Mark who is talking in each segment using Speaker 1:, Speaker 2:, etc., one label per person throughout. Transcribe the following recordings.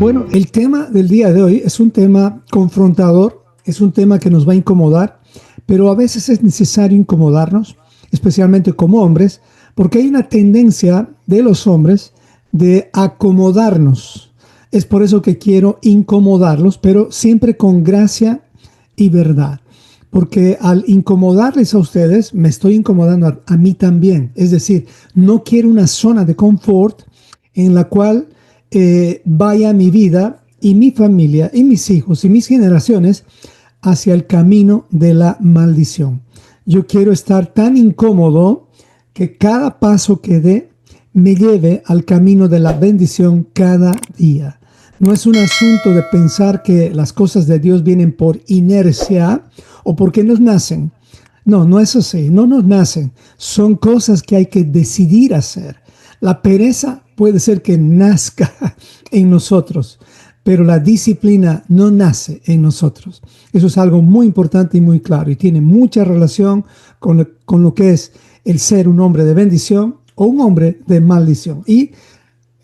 Speaker 1: Bueno, el tema del día de hoy es un tema confrontador, es un tema que nos va a incomodar, pero a veces es necesario incomodarnos, especialmente como hombres, porque hay una tendencia de los hombres de acomodarnos. Es por eso que quiero incomodarlos, pero siempre con gracia y verdad. Porque al incomodarles a ustedes, me estoy incomodando a mí también. Es decir, no quiero una zona de confort en la cual vaya mi vida y mi familia y mis hijos y mis generaciones hacia el camino de la maldición. Yo quiero estar tan incómodo que cada paso que dé me lleve al camino de la bendición cada día. No es un asunto de pensar que las cosas de Dios vienen por inercia o porque nos nacen. No, no es así, no nos nacen. Son cosas que hay que decidir hacer. La pereza puede ser que nazca en nosotros, pero la disciplina no nace en nosotros. Eso es algo muy importante y muy claro y tiene mucha relación con lo que es el ser un hombre de bendición o un hombre de maldición. Y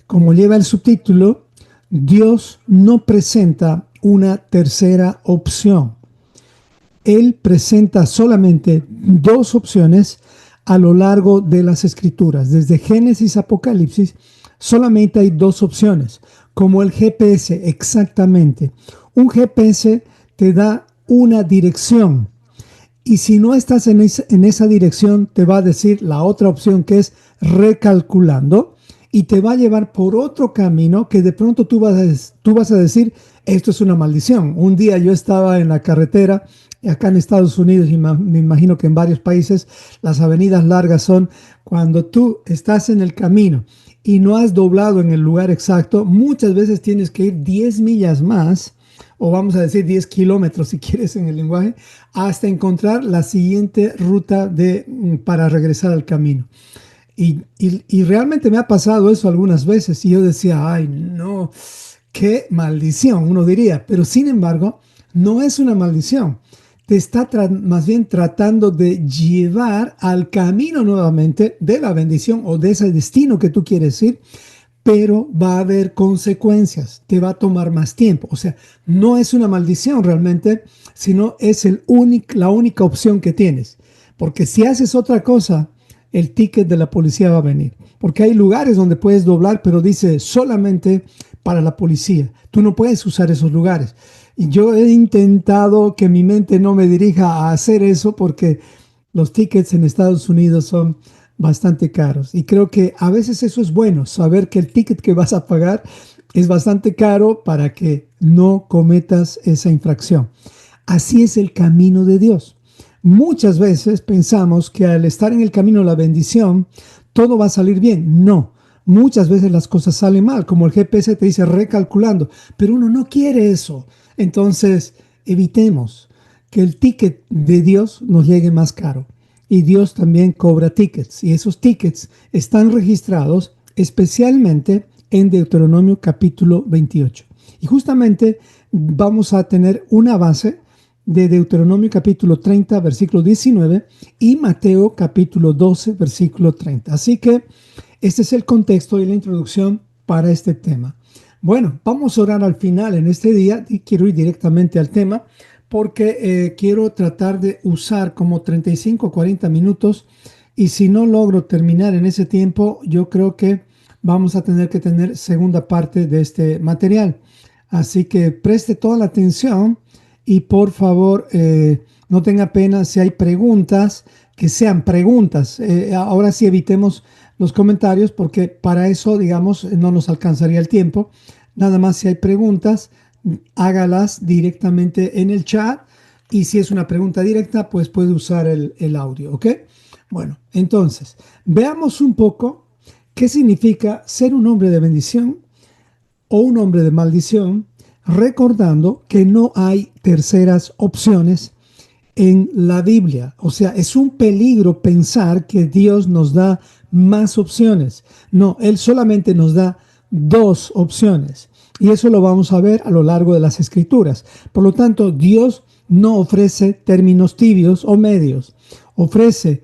Speaker 1: como lleva el subtítulo, Dios no presenta una tercera opción. Él presenta solamente dos opciones a lo largo de las Escrituras. Desde Génesis a Apocalipsis, solamente hay dos opciones, como el GPS exactamente. Un GPS te da una dirección y si no estás en esa dirección, te va a decir la otra opción que es recalculando y te va a llevar por otro camino que de pronto tú vas a decir, esto es una maldición. Un día yo estaba en la carretera acá en Estados Unidos y me imagino que en varios países las avenidas largas son cuando tú estás en el camino y no has doblado en el lugar exacto, muchas veces tienes que ir 10 millas más, o vamos a decir 10 kilómetros si quieres en el lenguaje, hasta encontrar la siguiente ruta para regresar al camino. Y realmente me ha pasado eso algunas veces y yo decía, ay no, qué maldición, uno diría, pero sin embargo no es una maldición. Te está más bien tratando de llevar al camino nuevamente de la bendición o de ese destino que tú quieres ir, pero va a haber consecuencias, te va a tomar más tiempo. O sea, no es una maldición realmente, sino es la única opción que tienes. Porque si haces otra cosa, el ticket de la policía va a venir. Porque hay lugares donde puedes doblar, pero dice solamente para la policía. Tú no puedes usar esos lugares. Y yo he intentado que mi mente no me dirija a hacer eso porque los tickets en Estados Unidos son bastante caros. Y creo que a veces eso es bueno, saber que el ticket que vas a pagar es bastante caro para que no cometas esa infracción. Así es el camino de Dios. Muchas veces pensamos que al estar en el camino de la bendición, todo va a salir bien. No, muchas veces las cosas salen mal, como el GPS te dice recalculando, pero uno no quiere eso. Entonces, evitemos que el ticket de Dios nos llegue más caro. Y Dios también cobra tickets. Y esos tickets están registrados especialmente en Deuteronomio capítulo 28. Y justamente vamos a tener una base de Deuteronomio capítulo 30, versículo 19 y Mateo capítulo 12, versículo 30. Así que este es el contexto y la introducción para este tema. Bueno, vamos a orar al final en este día y quiero ir directamente al tema porque quiero tratar de usar como 35 o 40 minutos y si no logro terminar en ese tiempo, yo creo que vamos a tener que tener segunda parte de este material. Así que preste toda la atención y por favor no tenga pena si hay preguntas, que sean preguntas. Ahora sí evitemos los comentarios porque para eso, digamos, no nos alcanzaría el tiempo. Nada más si hay preguntas, hágalas directamente en el chat y si es una pregunta directa, pues puede usar el audio, ¿ok? Bueno, entonces, veamos un poco qué significa ser un hombre de bendición o un hombre de maldición, recordando que no hay terceras opciones en la Biblia. O sea, es un peligro pensar que Dios nos da más opciones. No, Él solamente nos da dos opciones. Y eso lo vamos a ver a lo largo de las Escrituras. Por lo tanto, Dios no ofrece términos tibios o medios. Ofrece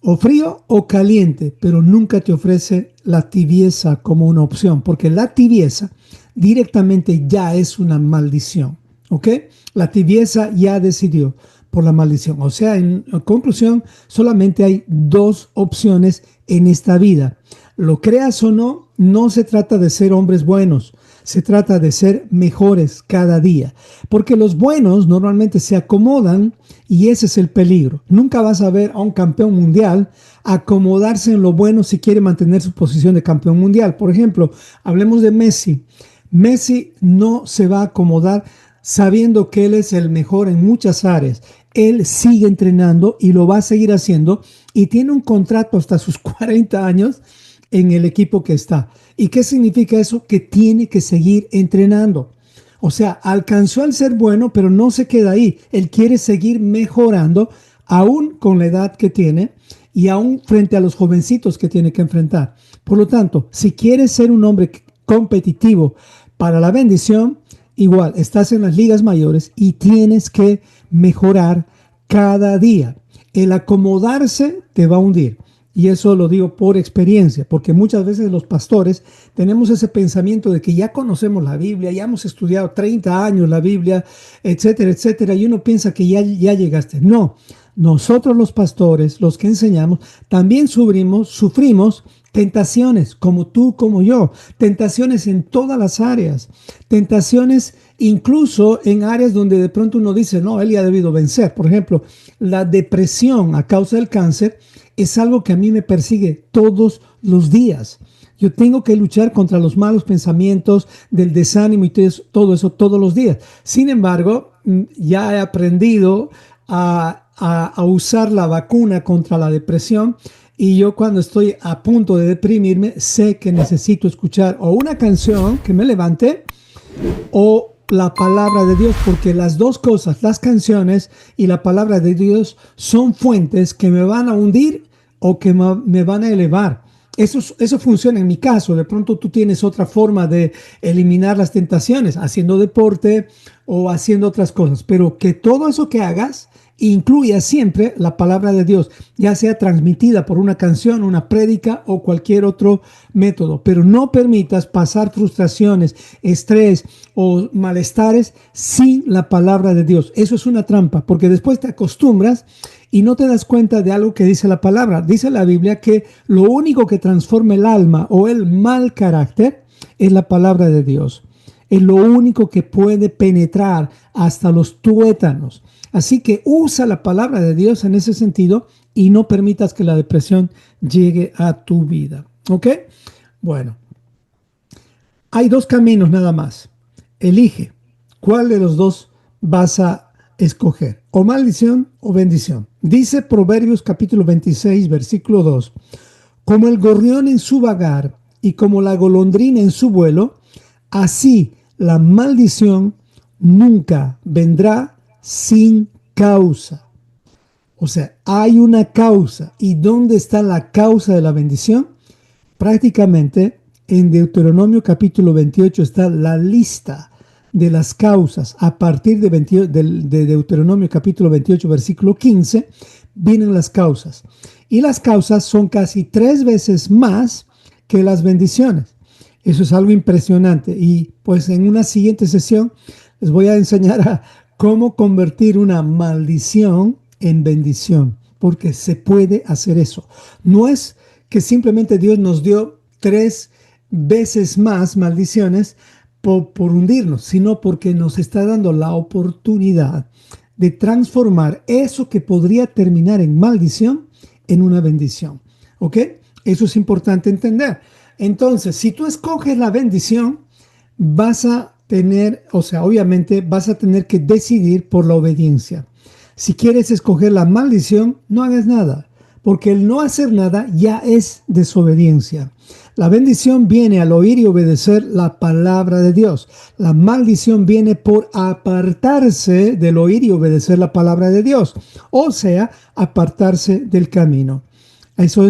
Speaker 1: o frío o caliente, pero nunca te ofrece la tibieza como una opción, porque la tibieza directamente ya es una maldición. ¿Ok? La tibieza ya decidió por la maldición. O sea, en conclusión, solamente hay dos opciones en esta vida. Lo creas o no, no se trata de ser hombres buenos, se trata de ser mejores cada día. Porque los buenos normalmente se acomodan y ese es el peligro. Nunca vas a ver a un campeón mundial acomodarse en lo bueno si quiere mantener su posición de campeón mundial. Por ejemplo, hablemos de Messi. Messi no se va a acomodar sabiendo que él es el mejor en muchas áreas. Él sigue entrenando y lo va a seguir haciendo y tiene un contrato hasta sus 40 años en el equipo que está. ¿Y qué significa eso? Que tiene que seguir entrenando. O sea, alcanzó al ser bueno, pero no se queda ahí. Él quiere seguir mejorando, aún con la edad que tiene y aún frente a los jovencitos que tiene que enfrentar. Por lo tanto, si quieres ser un hombre competitivo para la bendición, igual, estás en las ligas mayores y tienes que mejorar cada día. El acomodarse te va a hundir. Y eso lo digo por experiencia, porque muchas veces los pastores tenemos ese pensamiento de que ya conocemos la Biblia, ya hemos estudiado 30 años la Biblia, etcétera, etcétera, y uno piensa que ya llegaste. No, nosotros los pastores, los que enseñamos, también sufrimos tentaciones, como tú, como yo, tentaciones en todas las áreas, tentaciones incluso en áreas donde de pronto uno dice, no, él ya ha debido vencer. Por ejemplo, la depresión a causa del cáncer es algo que a mí me persigue todos los días. Yo tengo que luchar contra los malos pensamientos, del desánimo y todo eso todos los días. Sin embargo, ya he aprendido a usar la vacuna contra la depresión y yo cuando estoy a punto de deprimirme sé que necesito escuchar o una canción que me levante o la palabra de Dios, porque las dos cosas, las canciones y la palabra de Dios, son fuentes que me van a hundir o que me van a elevar. Eso funciona en mi caso. De pronto tú tienes otra forma de eliminar las tentaciones, haciendo deporte o haciendo otras cosas, pero que todo eso que hagas incluya siempre la palabra de Dios, ya sea transmitida por una canción, una prédica o cualquier otro método, pero no permitas pasar frustraciones, estrés o malestares sin la palabra de Dios. Eso es una trampa, porque después te acostumbras y no te das cuenta de algo que dice la palabra. Dice la Biblia que lo único que transforma el alma o el mal carácter es la palabra de Dios. Es lo único que puede penetrar hasta los tuétanos. Así que usa la palabra de Dios en ese sentido y no permitas que la depresión llegue a tu vida. ¿Ok? Bueno, hay dos caminos nada más. Elige cuál de los dos vas a escoger, o maldición o bendición. Dice Proverbios capítulo 26, versículo 2, como el gorrión en su vagar y como la golondrina en su vuelo, así la maldición nunca vendrá sin causa. O sea, hay una causa. ¿Y dónde está la causa de la bendición? Prácticamente en Deuteronomio capítulo 28 está la lista de las causas. A partir de Deuteronomio capítulo 28 versículo 15 vienen las causas. Y las causas son casi 3 veces más que las bendiciones. Eso es algo impresionante. Y pues en una siguiente sesión les voy a enseñar a cómo convertir una maldición en bendición, porque se puede hacer eso. No es que simplemente Dios nos dio 3 veces más maldiciones por hundirnos, sino porque nos está dando la oportunidad de transformar eso que podría terminar en maldición en una bendición. ¿Ok? Eso es importante entender. Entonces, si tú escoges la bendición, vas a tener, o sea, obviamente vas a tener que decidir por la obediencia. Si quieres escoger la maldición, no hagas nada, porque el no hacer nada ya es desobediencia. La bendición viene al oír y obedecer la palabra de Dios. La maldición viene por apartarse del oír y obedecer la palabra de Dios, o sea, apartarse del camino. Eso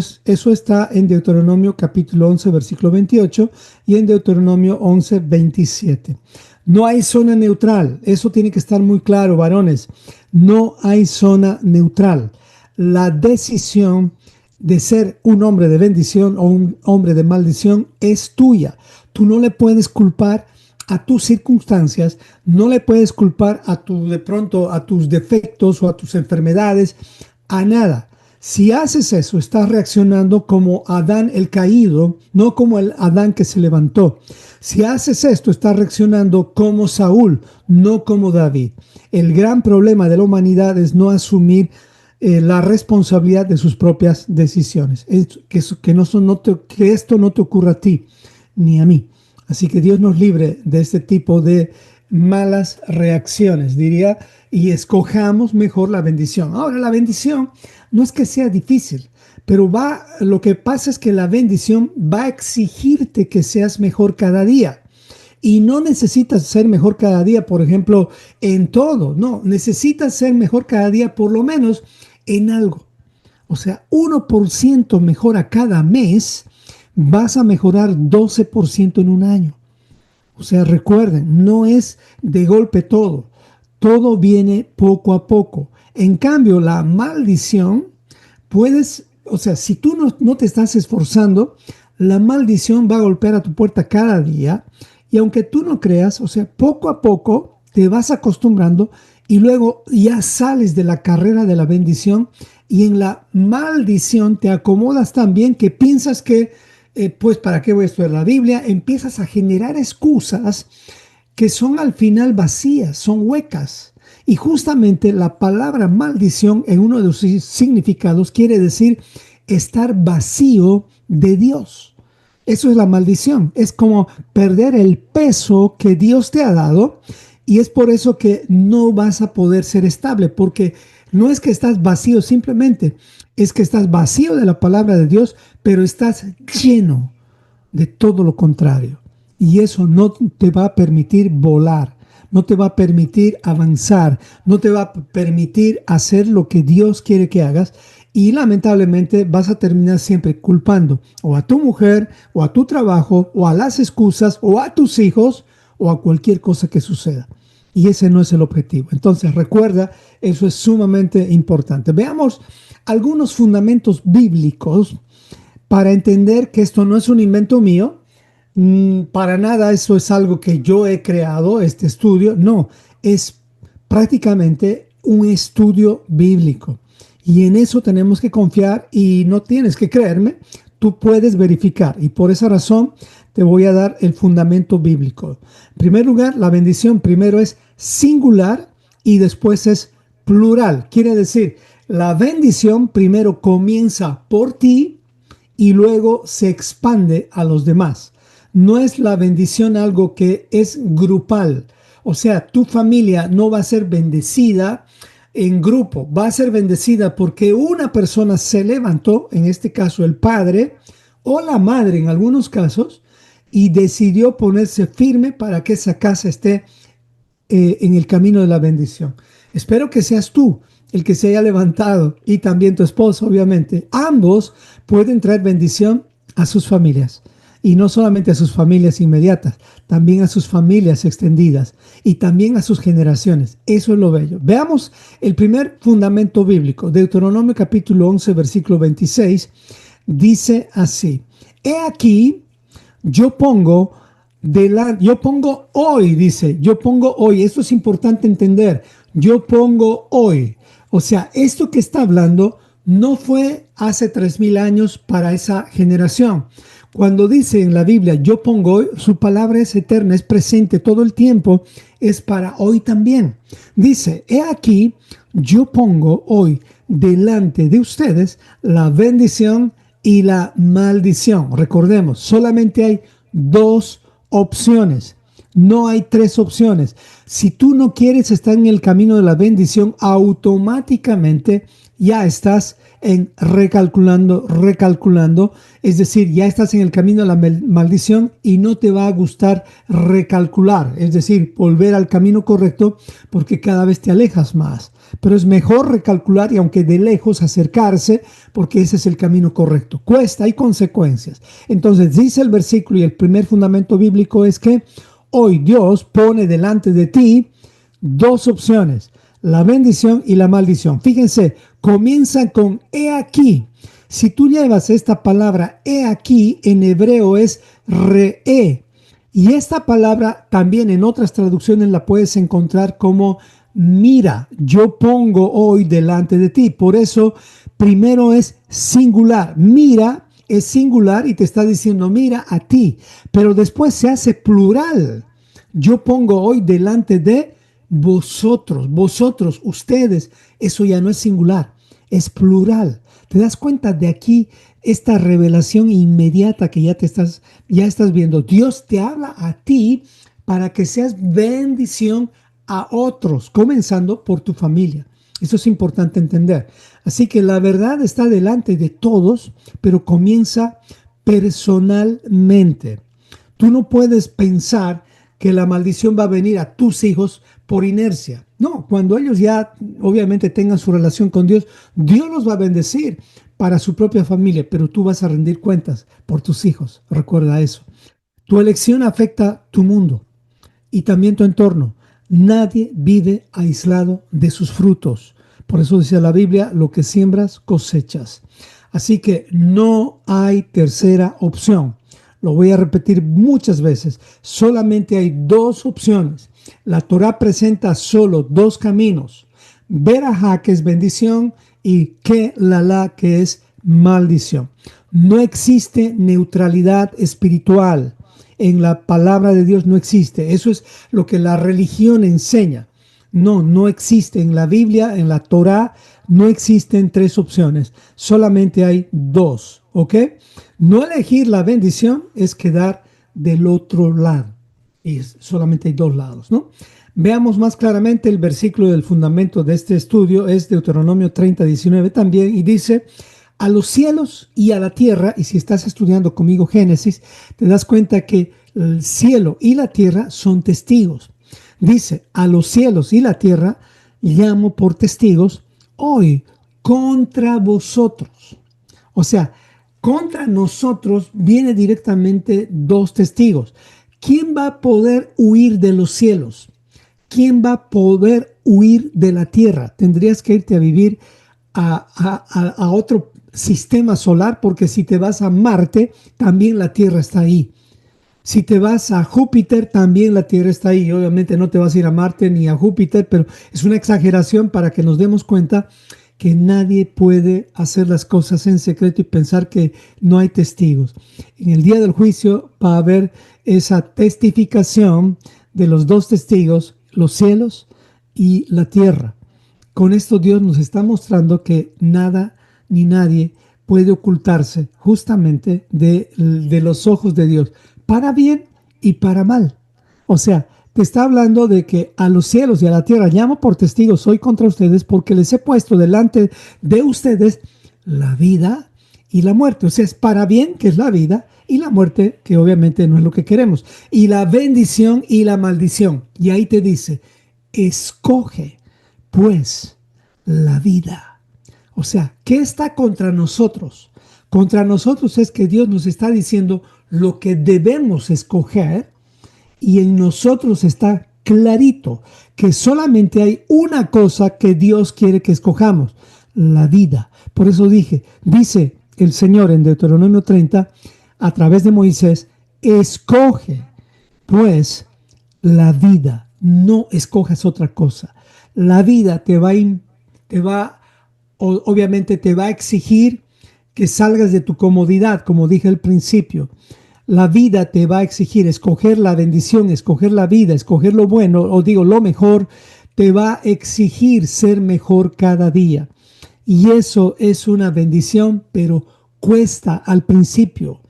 Speaker 1: está en Deuteronomio capítulo 11, versículo 28 y en Deuteronomio 11, 27. No hay zona neutral. Eso tiene que estar muy claro, varones. No hay zona neutral. La decisión de ser un hombre de bendición o un hombre de maldición es tuya. Tú no le puedes culpar a tus circunstancias, no le puedes culpar de pronto a tus defectos o a tus enfermedades, a nada. Si haces eso, estás reaccionando como Adán el caído, no como el Adán que se levantó. Si haces esto, estás reaccionando como Saúl, no como David. El gran problema de la humanidad es no asumir la responsabilidad de sus propias decisiones. Que esto no te ocurra a ti ni a mí. Así que Dios nos libre de este tipo de malas reacciones, diría, y escojamos mejor la bendición. Ahora, la bendición no es que sea difícil, pero lo que pasa es que la bendición va a exigirte que seas mejor cada día. Y no necesitas ser mejor cada día, por ejemplo, en todo. No, necesitas ser mejor cada día, por lo menos en algo. O sea, 1% mejora cada mes, vas a mejorar 12% en un año. O sea, recuerden, no es de golpe todo. Todo viene poco a poco. En cambio, la maldición, si tú no te estás esforzando, la maldición va a golpear a tu puerta cada día. Y aunque tú no creas, poco a poco te vas acostumbrando y luego ya sales de la carrera de la bendición y en la maldición te acomodas tan bien que piensas que, pues, ¿para qué voy a estudiar la Biblia? Empiezas a generar excusas que son al final vacías, son huecas. Y justamente la palabra maldición en uno de sus significados quiere decir estar vacío de Dios. Eso es la maldición. Es como perder el peso que Dios te ha dado y es por eso que no vas a poder ser estable, porque no es que estás vacío simplemente, es que estás vacío de la palabra de Dios, pero estás lleno de todo lo contrario. Y eso no te va a permitir volar, no te va a permitir avanzar, no te va a permitir hacer lo que Dios quiere que hagas. Y lamentablemente vas a terminar siempre culpando o a tu mujer, o a tu trabajo, o a las excusas, o a tus hijos, o a cualquier cosa que suceda. Y ese no es el objetivo. Entonces recuerda, eso es sumamente importante. Veamos algunos fundamentos bíblicos para entender que esto no es un invento mío. Para nada eso es algo que yo he creado, este estudio. No, es prácticamente un estudio bíblico. Y en eso tenemos que confiar y no tienes que creerme, tú puedes verificar. Y por esa razón te voy a dar el fundamento bíblico. En primer lugar, la bendición primero es singular y después es plural. Quiere decir, la bendición primero comienza por ti y luego se expande a los demás. No es la bendición algo que es grupal. O sea, tu familia no va a ser bendecida en grupo, va a ser bendecida porque una persona se levantó, en este caso el padre o la madre en algunos casos, y decidió ponerse firme para que esa casa esté en el camino de la bendición. Espero que seas tú el que se haya levantado y también tu esposo, obviamente. Ambos pueden traer bendición a sus familias. Y no solamente a sus familias inmediatas, también a sus familias extendidas y también a sus generaciones. Eso es lo bello. Veamos el primer fundamento bíblico. Deuteronomio capítulo 11, versículo 26, dice así: He aquí, yo pongo hoy, dice, yo pongo hoy. Esto es importante entender. Yo pongo hoy. O sea, esto que está hablando no fue hace 3000 años para esa generación. Cuando dice en la Biblia, yo pongo hoy, su palabra es eterna, es presente todo el tiempo, es para hoy también. Dice, he aquí, yo pongo hoy delante de ustedes la bendición y la maldición. Recordemos, solamente hay 2 opciones. No hay 3 opciones. Si tú no quieres estar en el camino de la bendición, automáticamente ya estás recalculando, es decir, ya estás en el camino de la maldición y no te va a gustar recalcular, es decir, volver al camino correcto porque cada vez te alejas más. Pero es mejor recalcular y aunque de lejos acercarse porque ese es el camino correcto. Cuesta, hay consecuencias. Entonces dice el versículo y el primer fundamento bíblico es que hoy Dios pone delante de ti 2 opciones. La bendición y la maldición. Fíjense, comienza con he aquí. Si tú llevas esta palabra he aquí, en hebreo es re'e. Y esta palabra también en otras traducciones la puedes encontrar como mira, yo pongo hoy delante de ti. Por eso, primero es singular. Mira es singular y te está diciendo mira a ti. Pero después se hace plural. Yo pongo hoy delante de vosotros, ustedes. Eso ya no es singular, es plural. ¿Te das cuenta de aquí esta revelación inmediata que ya estás viendo? Dios te habla a ti para que seas bendición a otros, comenzando por tu familia. Eso es importante entender. Así que la verdad está delante de todos, pero comienza personalmente. Tú no puedes pensar que la maldición va a venir a tus hijos por inercia. No, cuando ellos ya obviamente tengan su relación con Dios, Dios los va a bendecir para su propia familia, pero tú vas a rendir cuentas por tus hijos. Recuerda eso. Tu elección afecta tu mundo y también tu entorno. Nadie vive aislado de sus frutos. Por eso dice la Biblia, lo que siembras, cosechas. Así que no hay tercera opción. Lo voy a repetir muchas veces. Solamente hay dos opciones. La Torá presenta solo dos caminos. Berajá, que es bendición, y Kelalá, que es maldición. No existe neutralidad espiritual. En la palabra de Dios no existe. Eso es lo que la religión enseña. No existe. En la Biblia, en la Torá, no existen tres opciones. Solamente hay dos. ¿Ok? No elegir la bendición es quedar del otro lado. Y solamente hay dos lados, ¿no? Veamos más claramente el versículo del fundamento de este estudio. Es Deuteronomio 30:19 también. Y dice: a los cielos y a la tierra, y si estás estudiando conmigo Génesis, te das cuenta que el cielo y la tierra son testigos. Dice: a los cielos y la tierra llamo por testigos hoy contra vosotros. O sea, contra nosotros viene directamente dos testigos. ¿Quién va a poder huir de los cielos? ¿Quién va a poder huir de la tierra? Tendrías que irte a vivir a otro sistema solar, porque si te vas a Marte, también la Tierra está ahí. Si te vas a Júpiter, también la Tierra está ahí. Obviamente no te vas a ir a Marte ni a Júpiter, pero es una exageración para que nos demos cuenta que nadie puede hacer las cosas en secreto y pensar que no hay testigos. En el día del juicio va a haber esa testificación de los dos testigos, los cielos y la tierra. Con esto Dios nos está mostrando que nada ni nadie puede ocultarse justamente de los ojos de Dios, para bien y para mal. O sea, te está hablando de que a los cielos y a la tierra llamo por testigos hoy contra ustedes, porque les he puesto delante de ustedes la vida y la muerte. O sea, es para bien, que es la vida, y la muerte, que obviamente no es lo que queremos, y la bendición y la maldición. Y ahí te dice: escoge pues la vida. O sea, ¿qué está contra nosotros? Contra nosotros es que Dios nos está diciendo lo que debemos escoger, y en nosotros está clarito que solamente hay una cosa que Dios quiere que escojamos: la vida. Por eso dice el Señor en Deuteronomio 30, a través de Moisés: escoge pues la vida, no escojas otra cosa. La vida obviamente te va a exigir que salgas de tu comodidad, como dije al principio. La vida te va a exigir escoger la bendición, escoger la vida, escoger lo bueno, o digo lo mejor. Te va a exigir ser mejor cada día. Y eso es una bendición, pero cuesta al principio.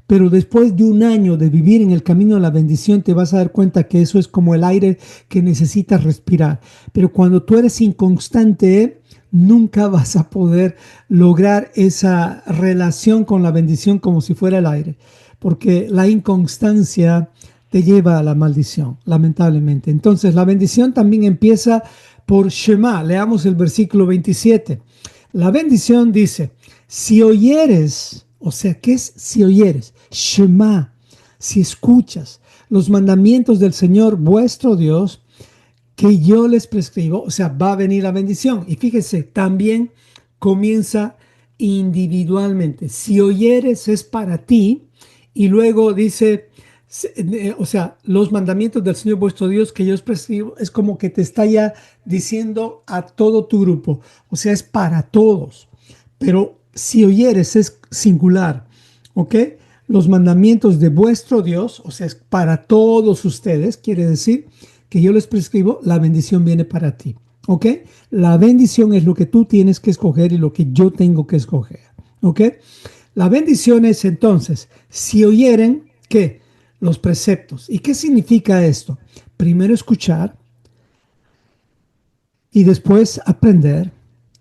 Speaker 1: Pero después de un año de vivir en el camino de la bendición, te vas a dar cuenta que eso es como el aire que necesitas respirar. Pero cuando tú eres inconstante, nunca vas a poder lograr esa relación con la bendición como si fuera el aire, porque la inconstancia te lleva a la maldición, lamentablemente. Entonces, la bendición también empieza por Shema. Leamos el versículo 27. La bendición dice: si oyeres, o sea, ¿qué es si oyeres? Shema, si escuchas los mandamientos del Señor vuestro Dios, que yo les prescribo, o sea, va a venir la bendición. Y fíjese, también comienza individualmente. Si oyeres es para ti, y luego dice: O sea, los mandamientos del Señor vuestro Dios que yo os prescribo es como que te está ya diciendo a todo tu grupo. O sea, es para todos. Pero si oyeres es singular, ¿ok? Los mandamientos de vuestro Dios, o sea, es para todos ustedes, quiere decir que yo les prescribo, la bendición viene para ti, ¿ok? La bendición es lo que tú tienes que escoger y lo que yo tengo que escoger, ¿ok? La bendición es entonces, si oyeren, ¿qué? Los preceptos. ¿Y qué significa esto? Primero escuchar y después aprender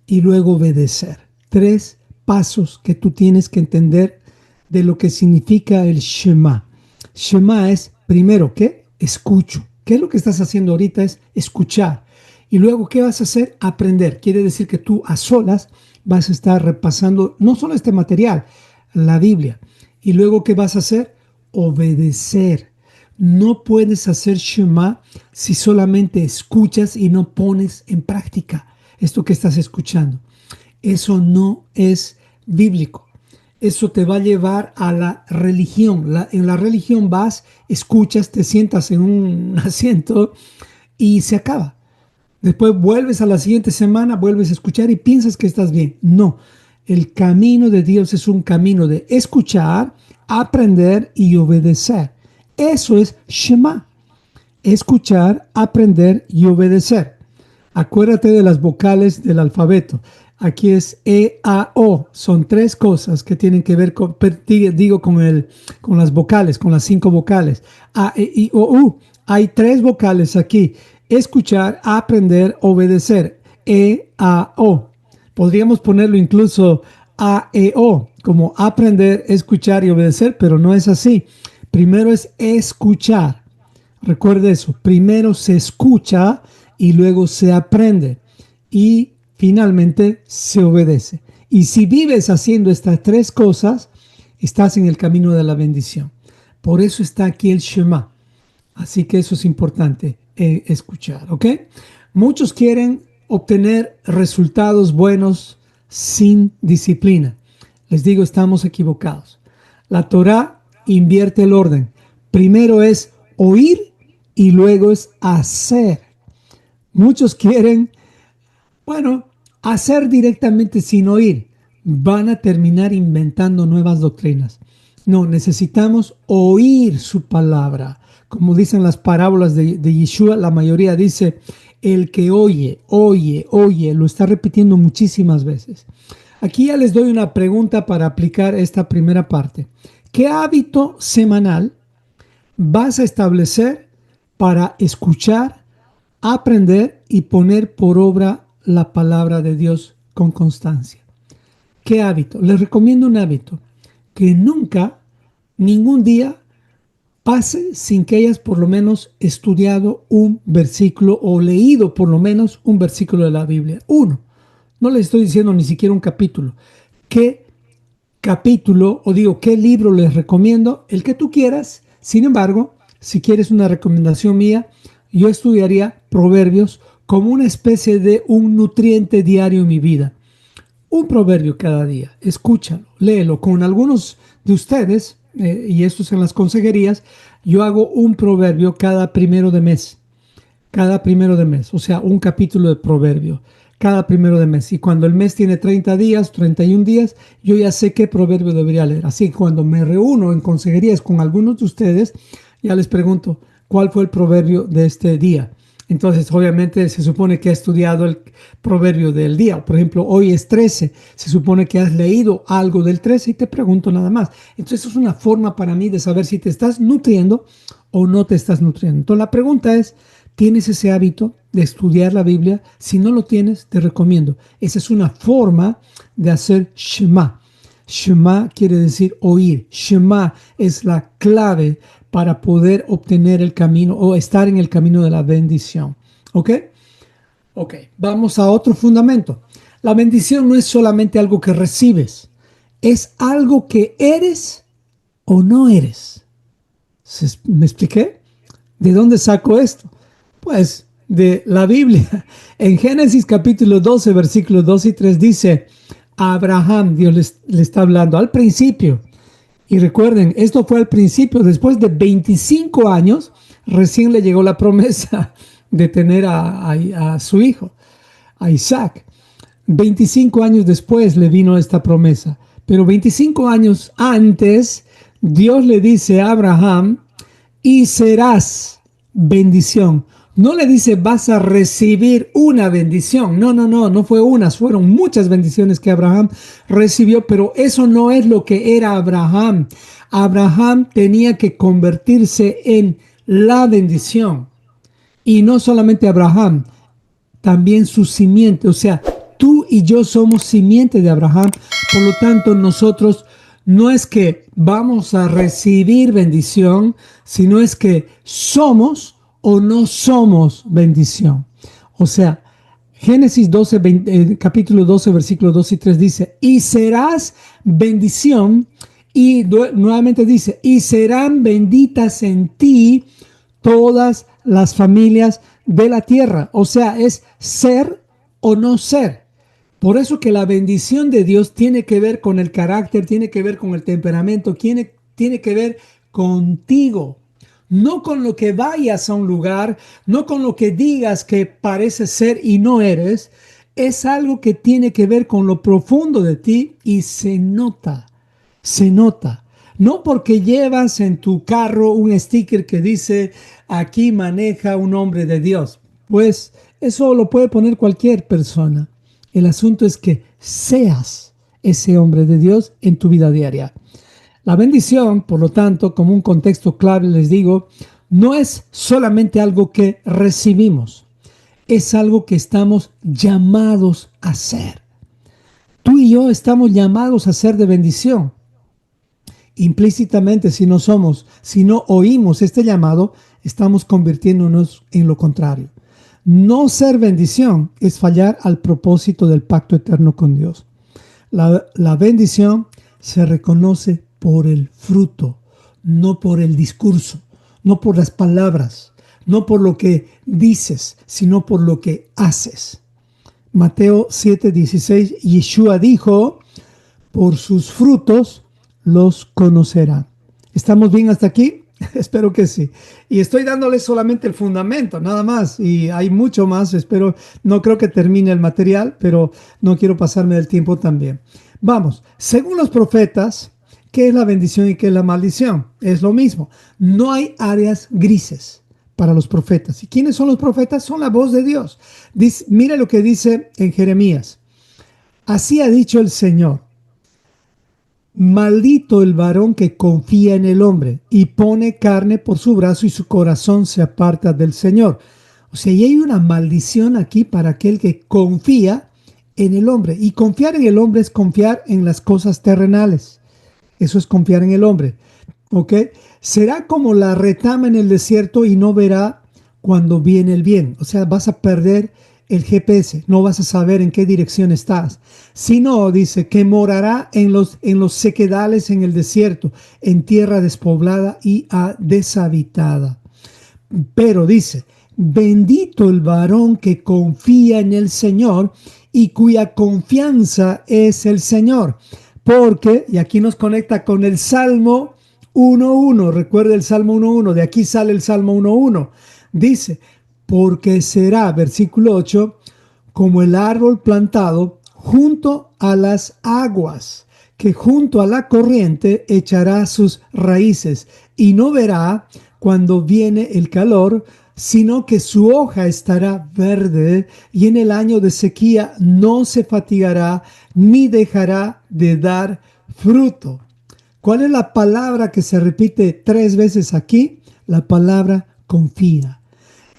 Speaker 1: y luego obedecer. Tres pasos que tú tienes que entender de lo que significa el Shema. Shema es, primero, ¿qué? Escucho. ¿Qué es lo que estás haciendo ahorita? Es escuchar. Y luego, ¿qué vas a hacer? Aprender. Quiere decir que tú a solas vas a estar repasando no solo este material, la Biblia. Y luego, ¿qué vas a hacer? Obedecer. No puedes hacer Shema si solamente escuchas y no pones en práctica esto que estás escuchando. Eso no es bíblico. Eso te va a llevar a la religión. En la religión vas, escuchas, te sientas en un asiento y se acaba. Después vuelves a la siguiente semana, vuelves a escuchar y piensas que estás bien. No, el camino de Dios es un camino de escuchar, aprender y obedecer. Eso es Shema. Escuchar, aprender y obedecer. Acuérdate de las vocales del alfabeto. Aquí es E, A, O. Son tres cosas que tienen que ver con, con las vocales, con las 5 vocales. A, E, I, O, U. Hay 3 vocales aquí. Escuchar, aprender, obedecer. E, A, O. Podríamos ponerlo incluso A, E, O, como aprender, escuchar y obedecer, pero no es así. Primero es escuchar. Recuerde eso. Primero se escucha y luego se aprende. Y finalmente se obedece. Y si vives haciendo estas 3 cosas, estás en el camino de la bendición. Por eso está aquí el Shema. Así que eso es importante, escuchar, ¿ok? Muchos quieren obtener resultados buenos sin disciplina. Les digo, estamos equivocados. La Torá invierte el orden. Primero es oír y luego es hacer. Muchos quieren, bueno, hacer directamente sin oír. Van a terminar inventando nuevas doctrinas. No, necesitamos oír su palabra. Como dicen las parábolas de Yeshua, la mayoría dice, el que oye, oye, oye, lo está repitiendo muchísimas veces. Aquí ya les doy una pregunta para aplicar esta primera parte. ¿Qué hábito semanal vas a establecer para escuchar, aprender y poner por obra la palabra de Dios con constancia? ¿Qué hábito? Les recomiendo un hábito que nunca, ningún día pase sin que hayas por lo menos estudiado un versículo o leído por lo menos un versículo de la Biblia. Uno. No les estoy diciendo ni siquiera un capítulo. ¿Qué capítulo o digo qué libro les recomiendo? El que tú quieras. Sin embargo, si quieres una recomendación mía, yo estudiaría Proverbios como una especie de un nutriente diario en mi vida. Un proverbio cada día, escúchalo, léelo. Con algunos de ustedes, y esto es en las consejerías, yo hago un proverbio cada primero de mes. Cada primero de mes, o sea, un capítulo de proverbio cada primero de mes. Y cuando el mes tiene 30 días, 31 días, yo ya sé qué proverbio debería leer. Así que cuando me reúno en consejerías con algunos de ustedes, ya les pregunto, ¿cuál fue el proverbio de este día? Entonces, obviamente, se supone que has estudiado el proverbio del día. Por ejemplo, hoy es 13. Se supone que has leído algo del 13 y te pregunto nada más. Entonces, eso es una forma para mí de saber si te estás nutriendo o no te estás nutriendo. Entonces, la pregunta es, ¿tienes ese hábito de estudiar la Biblia? Si no lo tienes, te recomiendo. Esa es una forma de hacer Shema. Shema quiere decir oír. Shema es la clave para poder obtener el camino o estar en el camino de la bendición. ¿Ok? Ok, vamos a otro fundamento. La bendición no es solamente algo que recibes, es algo que eres o no eres. ¿Me expliqué? ¿De dónde saco esto? Pues de la Biblia. En Génesis capítulo 12, versículos 2 y 3 dice, a Abraham, Dios le está hablando al principio, Y recuerden, esto fue al principio, después de 25 años, recién le llegó la promesa de tener a su hijo, a Isaac. 25 años después le vino esta promesa, pero 25 años antes, Dios le dice a Abraham, y serás bendición. No le dice vas a recibir una bendición. No, no, no, no fue una, fueron muchas bendiciones que Abraham recibió, pero eso no es lo que era Abraham. Abraham tenía que convertirse en la bendición. Y no solamente Abraham, también su simiente. O sea, tú y yo somos simiente de Abraham. Por lo tanto, nosotros no es que vamos a recibir bendición, sino es que somos o no somos bendición. O sea, Génesis 12, capítulo 12, versículos 2 y 3 dice, y serás bendición, y nuevamente dice, y serán benditas en ti todas las familias de la tierra. O sea, es ser o no ser. Por eso que la bendición de Dios tiene que ver con el carácter, tiene que ver con el temperamento, tiene que ver contigo. No con lo que vayas a un lugar, no con lo que digas que pareces ser y no eres. Es algo que tiene que ver con lo profundo de ti y se nota, se nota. No porque llevas en tu carro un sticker que dice aquí maneja un hombre de Dios. Pues eso lo puede poner cualquier persona. El asunto es que seas ese hombre de Dios en tu vida diaria. La bendición, por lo tanto, como un contexto clave, les digo, no es solamente algo que recibimos, es algo que estamos llamados a ser. Tú y yo estamos llamados a ser de bendición. Implícitamente, si no oímos este llamado, estamos convirtiéndonos en lo contrario. No ser bendición es fallar al propósito del pacto eterno con Dios. La bendición se reconoce por el fruto, no por el discurso, no por las palabras, no por lo que dices, sino por lo que haces. Mateo 7:16, Yeshua dijo, por sus frutos los conocerán. ¿Estamos bien hasta aquí? Espero que sí. Y estoy dándoles solamente el fundamento, nada más. Y hay mucho más. No creo que termine el material, pero no quiero pasarme del tiempo también. Vamos, según los profetas, ¿qué es la bendición y qué es la maldición? Es lo mismo. No hay áreas grises para los profetas. ¿Y quiénes son los profetas? Son la voz de Dios. Mira lo que dice en Jeremías. Así ha dicho el Señor. Maldito el varón que confía en el hombre y pone carne por su brazo y su corazón se aparta del Señor. O sea, y hay una maldición aquí para aquel que confía en el hombre. Y confiar en el hombre es confiar en las cosas terrenales. Eso es confiar en el hombre. ¿Ok? Será como la retama en el desierto y no verá cuando viene el bien. O sea, vas a perder el GPS, no vas a saber en qué dirección estás. Sino, dice, que morará en los sequedales en el desierto, en tierra despoblada y deshabitada. Pero dice, bendito el varón que confía en el Señor y cuya confianza es el Señor. Porque, y aquí nos conecta con el Salmo 1.1, recuerda el Salmo 1.1, de aquí sale el Salmo 1.1. Dice, porque será, versículo 8, como el árbol plantado junto a las aguas, que junto a la corriente echará sus raíces y no verá cuando viene el calor, sino que su hoja estará verde y en el año de sequía no se fatigará ni dejará de dar fruto. ¿Cuál es la palabra que se repite 3 veces aquí? La palabra confía.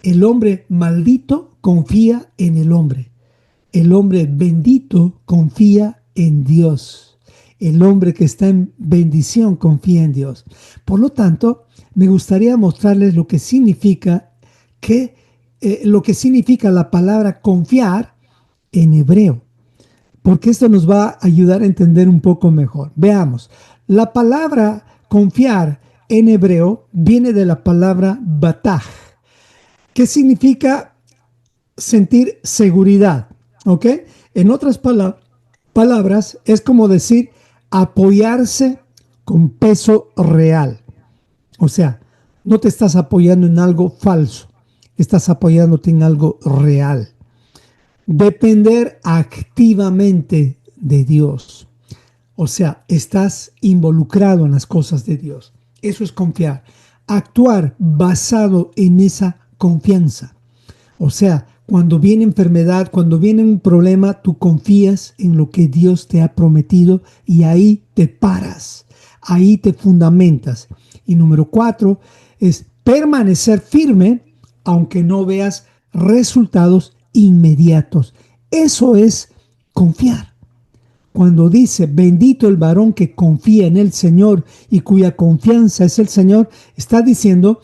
Speaker 1: El hombre maldito confía en el hombre. El hombre bendito confía en Dios. El hombre que está en bendición confía en Dios. Por lo tanto, me gustaría mostrarles lo que significa la palabra confiar en hebreo, porque esto nos va a ayudar a entender un poco mejor. Veamos, la palabra confiar en hebreo viene de la palabra bataj, que significa sentir seguridad, ¿ok? En otras palabras, es como decir apoyarse con peso real. O sea, no te estás apoyando en algo falso, estás apoyándote en algo real. Depender activamente de Dios. O sea, estás involucrado en las cosas de Dios. Eso es confiar. Actuar basado en esa confianza. O sea, cuando viene enfermedad, cuando viene un problema, tú confías en lo que Dios te ha prometido y ahí te paras, ahí te fundamentas. Y número 4 es permanecer firme aunque no veas resultados inmediatos. Eso es confiar. Cuando dice, bendito el varón que confía en el Señor y cuya confianza es el Señor, está diciendo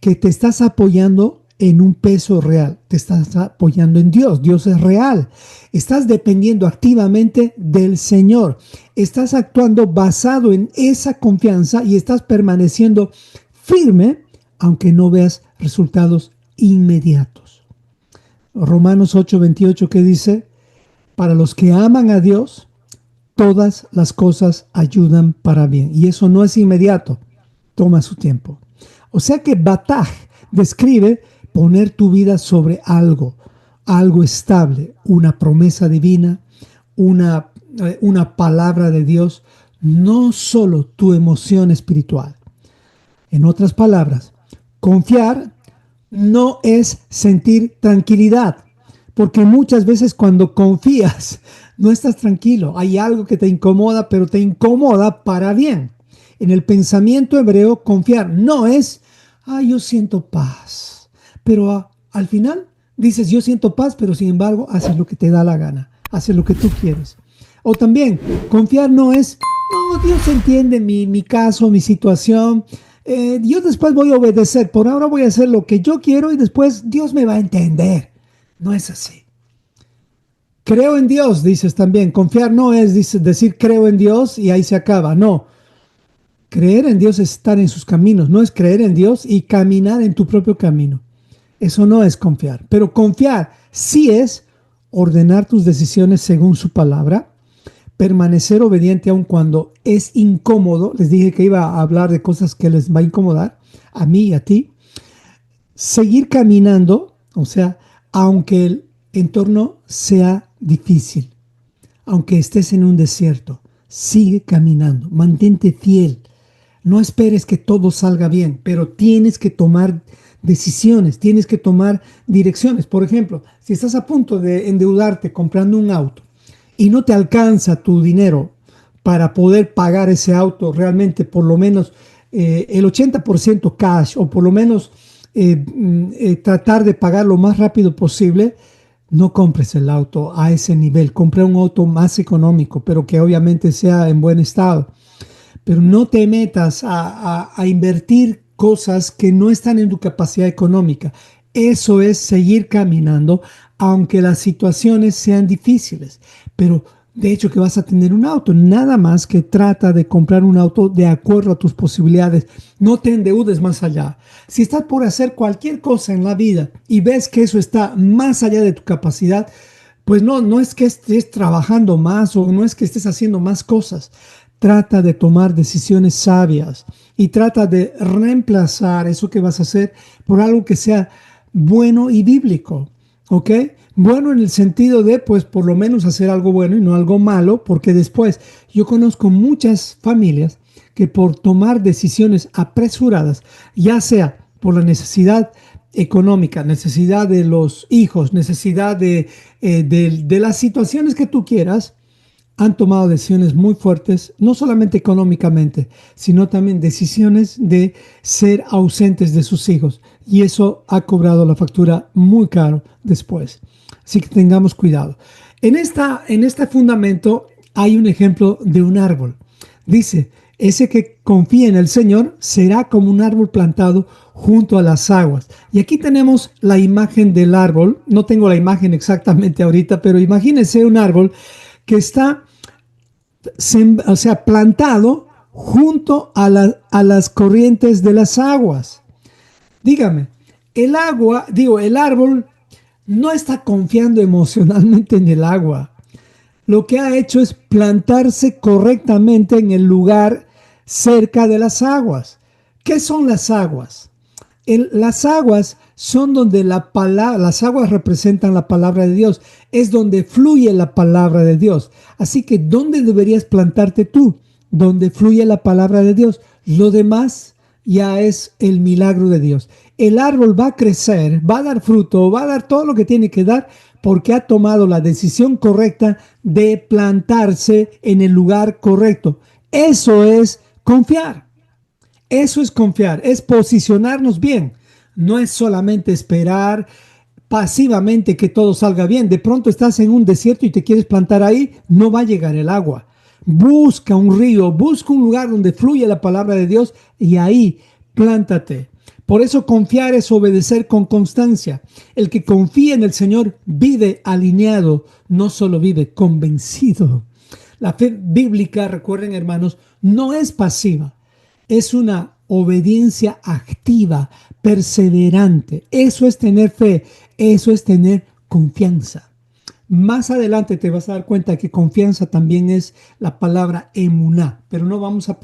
Speaker 1: que te estás apoyando en un peso real, te estás apoyando en Dios, Dios es real, estás dependiendo activamente del Señor, estás actuando basado en esa confianza y estás permaneciendo firme aunque no veas resultados inmediatos. Romanos 8:28 que dice, para los que aman a Dios, todas las cosas ayudan para bien. Y eso no es inmediato, toma su tiempo. O sea que Bataj describe poner tu vida sobre algo estable, una promesa divina, una palabra de Dios, no solo tu emoción espiritual. En otras palabras, confiar no es sentir tranquilidad, porque muchas veces cuando confías no estás tranquilo, hay algo que te incomoda, pero te incomoda para bien. En el pensamiento hebreo, confiar no es, yo siento paz, pero al final dices, yo siento paz, pero sin embargo haces lo que te da la gana, haces lo que tú quieres. O también, confiar no es, no, Dios entiende mi caso, mi situación, yo después voy a obedecer, por ahora voy a hacer lo que yo quiero y después Dios me va a entender. No es así. Creo en Dios, dices también. Confiar no es decir creo en Dios y ahí se acaba. No. Creer en Dios es estar en sus caminos. No es creer en Dios y caminar en tu propio camino. Eso no es confiar. Pero confiar sí es ordenar tus decisiones según su palabra, permanecer obediente aun cuando es incómodo. Les dije que iba a hablar de cosas que les va a incomodar a mí y a ti. Seguir caminando, o sea, aunque el entorno sea difícil, aunque estés en un desierto, sigue caminando, mantente fiel. No esperes que todo salga bien, pero tienes que tomar decisiones, tienes que tomar direcciones. Por ejemplo, si estás a punto de endeudarte comprando un auto y no te alcanza tu dinero para poder pagar ese auto realmente por lo menos el 80% cash o por lo menos tratar de pagar lo más rápido posible, no compres el auto a ese nivel. Compra un auto más económico, pero que obviamente sea en buen estado. Pero no te metas a invertir cosas que no están en tu capacidad económica. Eso es seguir caminando, aunque las situaciones sean difíciles. Pero de hecho que vas a tener un auto, nada más que trata de comprar un auto de acuerdo a tus posibilidades. No te endeudes más allá. Si estás por hacer cualquier cosa en la vida y ves que eso está más allá de tu capacidad, pues no es que estés trabajando más o no es que estés haciendo más cosas. Trata de tomar decisiones sabias y trata de reemplazar eso que vas a hacer por algo que sea bueno y bíblico, ¿ok? Bueno en el sentido de, pues, por lo menos hacer algo bueno y no algo malo, porque después yo conozco muchas familias que por tomar decisiones apresuradas, ya sea por la necesidad económica, necesidad de los hijos, necesidad de las situaciones que tú quieras, han tomado decisiones muy fuertes, no solamente económicamente, sino también decisiones de ser ausentes de sus hijos. Y eso ha cobrado la factura muy caro después. Así que tengamos cuidado. En este fundamento hay un ejemplo de un árbol. Dice, ese que confía en el Señor será como un árbol plantado junto a las aguas. Y aquí tenemos la imagen del árbol. No tengo la imagen exactamente ahorita, pero imagínense un árbol que está plantado junto a las corrientes de las aguas. Dígame, el árbol no está confiando emocionalmente en el agua. Lo que ha hecho es plantarse correctamente en el lugar cerca de las aguas. ¿Qué son las aguas? Las aguas son donde las aguas representan la palabra de Dios, es donde fluye la palabra de Dios. Así que, ¿dónde deberías plantarte tú? Donde fluye la palabra de Dios. Lo demás ya es el milagro de Dios. El árbol va a crecer, va a dar fruto, va a dar todo lo que tiene que dar porque ha tomado la decisión correcta de plantarse en el lugar correcto. Eso es confiar. Eso es confiar, es posicionarnos bien. No es solamente esperar pasivamente que todo salga bien. De pronto estás en un desierto y te quieres plantar ahí, no va a llegar el agua. Busca un río, busca un lugar donde fluye la palabra de Dios y ahí plántate. Por eso confiar es obedecer con constancia. El que confía en el Señor vive alineado, no solo vive convencido. La fe bíblica, recuerden hermanos, no es pasiva. Es una obediencia activa, perseverante. Eso es tener fe, eso es tener confianza. Más adelante te vas a dar cuenta que confianza también es la palabra emuná, pero no vamos a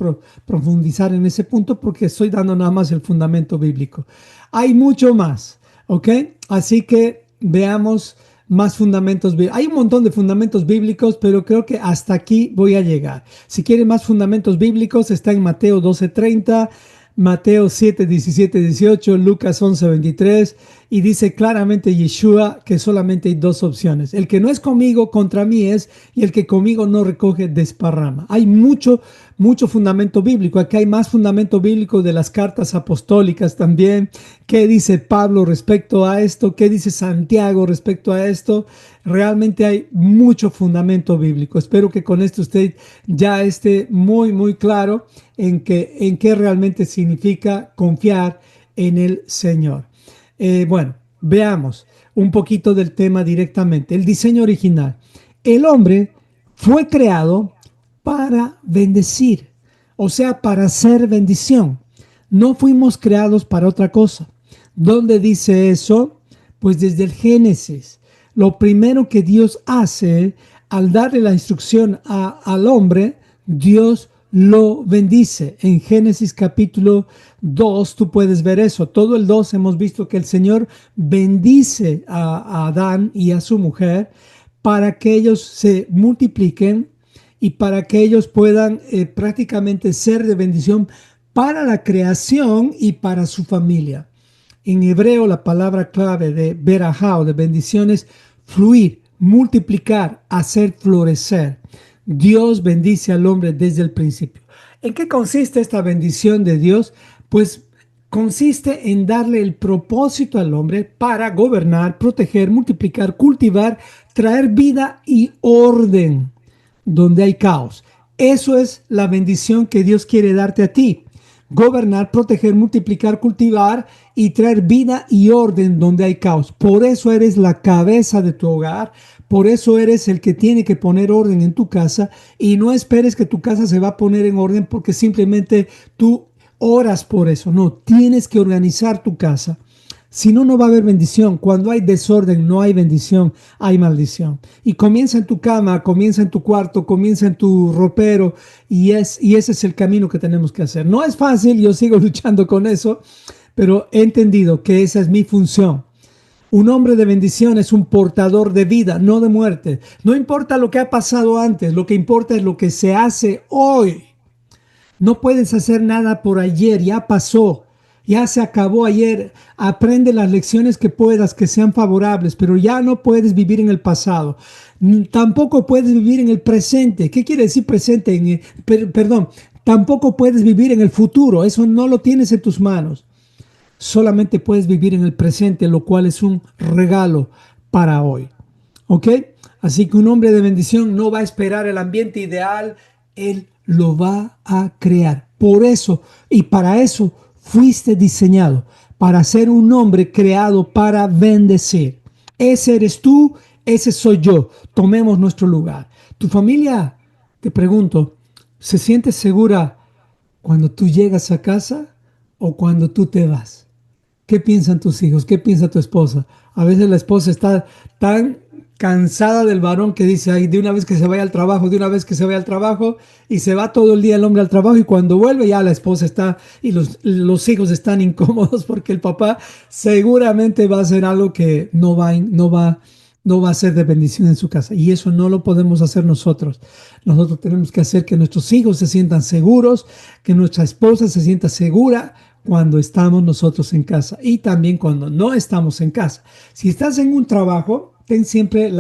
Speaker 1: profundizar en ese punto porque estoy dando nada más el fundamento bíblico. Hay mucho más, ¿ok? Así que veamos más fundamentos. Hay un montón de fundamentos bíblicos, pero creo que hasta aquí voy a llegar. Si quieren más fundamentos bíblicos, está en Mateo 12:30, Mateo 7:17-18, Lucas 11:23, y dice claramente Yeshua que solamente hay dos opciones. El que no es conmigo, contra mí es, y el que conmigo no recoge, desparrama. Hay mucho fundamento bíblico. Aquí hay más fundamento bíblico de las cartas apostólicas también. ¿Qué dice Pablo respecto a esto? ¿Qué dice Santiago respecto a esto? Realmente hay mucho fundamento bíblico. Espero que con esto usted ya esté muy claro en qué realmente significa confiar en el Señor. Bueno, veamos un poquito del tema directamente. El diseño original. El hombre fue creado para bendecir, o sea, para hacer bendición. No fuimos creados para otra cosa. ¿Dónde dice eso? Pues desde el Génesis. Lo primero que Dios hace al darle la instrucción al hombre, Dios lo bendice. En Génesis capítulo 2 tú puedes ver eso. Todo el 2 hemos visto que el Señor bendice a Adán y a su mujer para que ellos se multipliquen y para que ellos puedan prácticamente ser de bendición para la creación y para su familia. En hebreo la palabra clave de berajá o de bendición es fluir, multiplicar, hacer florecer. Dios bendice al hombre desde el principio. ¿En qué consiste esta bendición de Dios? Pues consiste en darle el propósito al hombre para gobernar, proteger, multiplicar, cultivar, traer vida y orden donde hay caos. Eso es la bendición que Dios quiere darte a ti. Gobernar, proteger, multiplicar, cultivar y traer vida y orden donde hay caos. Por eso eres la cabeza de tu hogar. Por eso eres el que tiene que poner orden en tu casa, y no esperes que tu casa se va a poner en orden porque simplemente tú oras por eso. No, tienes que organizar tu casa. Si no, no va a haber bendición. Cuando hay desorden, no hay bendición, hay maldición. Y comienza en tu cama, comienza en tu cuarto, comienza en tu ropero, y ese es el camino que tenemos que hacer. No es fácil, yo sigo luchando con eso, pero he entendido que esa es mi función. Un hombre de bendición es un portador de vida, no de muerte. No importa lo que ha pasado antes, lo que importa es lo que se hace hoy. No puedes hacer nada por ayer, ya pasó, ya se acabó ayer. Aprende las lecciones que puedas, que sean favorables, pero ya no puedes vivir en el pasado. Tampoco puedes vivir en el presente. ¿Qué quiere decir presente? Perdón, tampoco puedes vivir en el futuro, eso no lo tienes en tus manos. Solamente puedes vivir en el presente, lo cual es un regalo para hoy. ¿Ok? Así que un hombre de bendición no va a esperar el ambiente ideal, él lo va a crear. Por eso y para eso fuiste diseñado, para ser un hombre creado para bendecir. Ese eres tú, ese soy yo. Tomemos nuestro lugar. Tu familia, te pregunto, ¿se siente segura cuando tú llegas a casa o cuando tú te vas? ¿Qué piensan tus hijos? ¿Qué piensa tu esposa? A veces la esposa está tan cansada del varón que dice, ay, de una vez que se vaya al trabajo, de una vez que se vaya al trabajo, y se va todo el día el hombre al trabajo, y cuando vuelve ya la esposa está, y los hijos están incómodos porque el papá seguramente va a hacer algo que no va a ser de bendición en su casa. Y eso no lo podemos hacer nosotros. Nosotros tenemos que hacer que nuestros hijos se sientan seguros, que nuestra esposa se sienta segura cuando estamos nosotros en casa y también cuando no estamos en casa. Si estás en un trabajo, ten siempre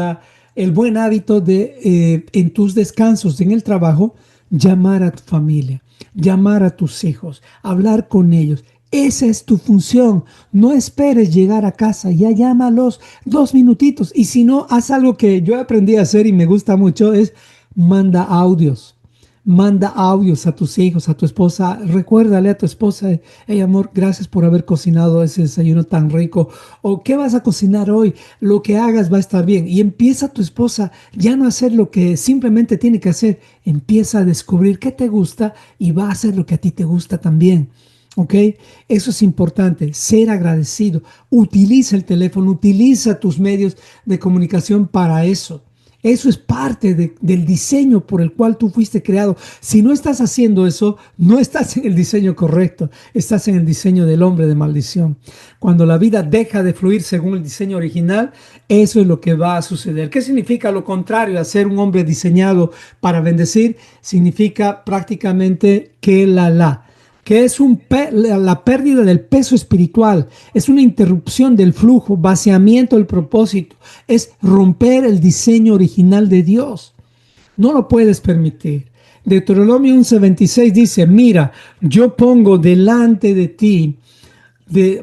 Speaker 1: el buen hábito de, en tus descansos en el trabajo, llamar a tu familia, llamar a tus hijos, hablar con ellos. Esa es tu función. No esperes llegar a casa, ya llámalos 2 minutitos. Y si no, haz algo que yo aprendí a hacer y me gusta mucho, es manda audios. Manda audios a tus hijos, a tu esposa. Recuérdale a tu esposa, hey amor, gracias por haber cocinado ese desayuno tan rico. O ¿qué vas a cocinar hoy? Lo que hagas va a estar bien. Y empieza tu esposa ya no a hacer lo que simplemente tiene que hacer. Empieza a descubrir qué te gusta y va a hacer lo que a ti te gusta también. ¿Ok? Eso es importante, ser agradecido. Utiliza el teléfono, utiliza tus medios de comunicación para eso. Eso es parte del diseño por el cual tú fuiste creado. Si no estás haciendo eso, no estás en el diseño correcto. Estás en el diseño del hombre de maldición. Cuando la vida deja de fluir según el diseño original, eso es lo que va a suceder. ¿Qué significa lo contrario a ser un hombre diseñado para bendecir? Significa prácticamente que es la pérdida del peso espiritual, es una interrupción del flujo, vaciamiento del propósito, es romper el diseño original de Dios. No lo puedes permitir. Deuteronomio 11:26 dice, mira, yo pongo delante de ti, mira,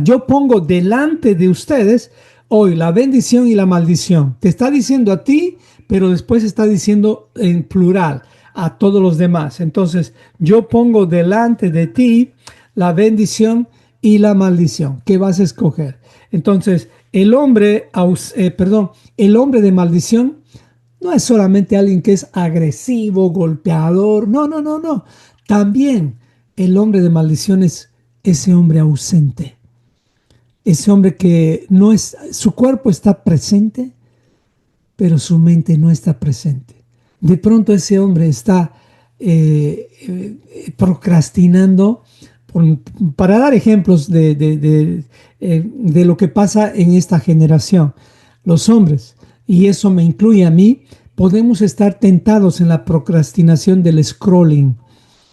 Speaker 1: yo pongo delante de ustedes hoy la bendición y la maldición. Te está diciendo a ti, pero después está diciendo en plural a todos los demás. Entonces, yo pongo delante de ti la bendición y la maldición. ¿Qué vas a escoger? Entonces, el hombre de maldición no es solamente alguien que es agresivo, golpeador. No, no, no, no. También el hombre de maldición es ese hombre ausente. Ese hombre que no es, su cuerpo está presente, pero su mente no está presente. De pronto ese hombre está procrastinando, para dar ejemplos de lo que pasa en esta generación. Los hombres, y eso me incluye a mí, podemos estar tentados en la procrastinación del scrolling.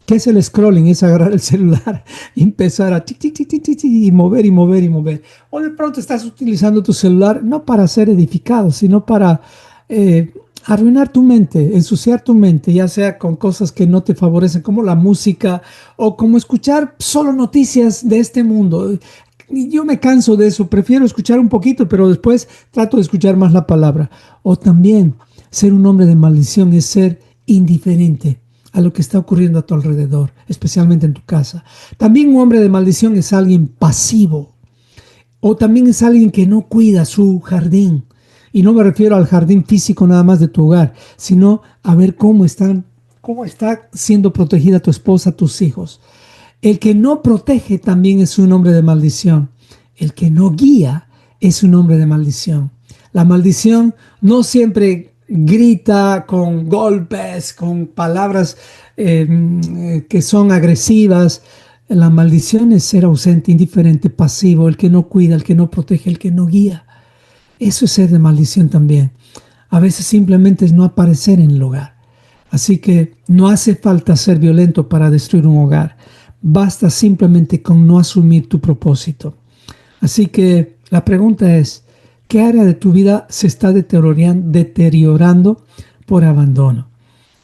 Speaker 1: ¿Qué es el scrolling? Es agarrar el celular y empezar a y mover y mover y mover. O de pronto estás utilizando tu celular no para ser edificado, sino para arruinar tu mente, ensuciar tu mente, ya sea con cosas que no te favorecen, como la música o como escuchar solo noticias de este mundo. Yo me canso de eso, prefiero escuchar un poquito, pero después trato de escuchar más la palabra. O también ser un hombre de maldición es ser indiferente a lo que está ocurriendo a tu alrededor, especialmente en tu casa. También un hombre de maldición es alguien pasivo, o también es alguien que no cuida su jardín. Y no me refiero al jardín físico nada más de tu hogar, sino a ver cómo está siendo protegida tu esposa, tus hijos. El que no protege también es un hombre de maldición. El que no guía es un hombre de maldición. La maldición no siempre grita con golpes, con palabras que son agresivas. La maldición es ser ausente, indiferente, pasivo, el que no cuida, el que no protege, el que no guía. Eso es ser de maldición también. A veces simplemente es no aparecer en el hogar. Así que no hace falta ser violento para destruir un hogar. Basta simplemente con no asumir tu propósito. Así que la pregunta es, ¿qué área de tu vida se está deteriorando por abandono?